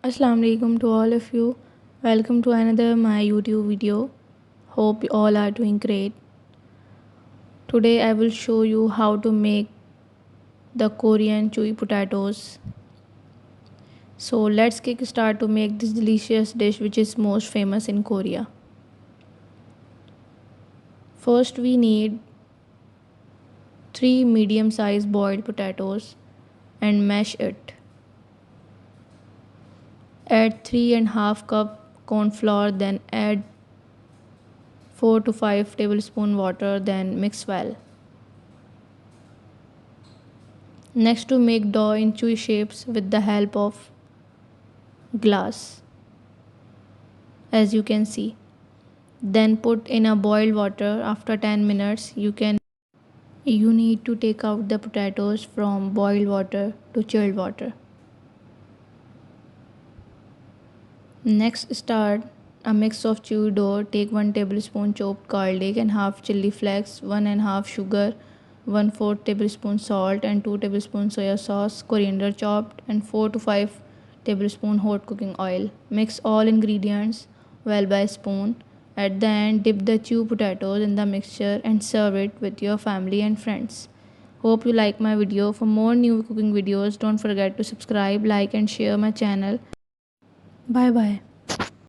Assalamu alaikum to all of you. Welcome to another my YouTube video. Hope you all are doing great. Today I will show you how to make the Korean chewy potatoes. So let's kick start to make this delicious dish which is most famous in Korea. First we need 3 medium sized boiled potatoes and mash it. Add 3.5 cup corn flour, then add 4 to 5 tablespoon water, then mix well. Next, to make dough in chewy shapes with the help of glass, as you can see. Then put in a boiled water. After 10 minutes you need to take out the potatoes from boiled water to chilled water. Next, start a mix of chewy dough. Take 1 tablespoon chopped garlic and half chili flakes, 1 and half sugar, 1/4 tablespoon salt and 2 tablespoon soya sauce, coriander chopped, and 4 to 5 tablespoon hot cooking oil. Mix all ingredients well by spoon. At the end, dip the chew potatoes in the mixture and serve it with your family and friends. Hope you like my video. For more new cooking videos, don't forget to subscribe, like and share my channel. Bye bye.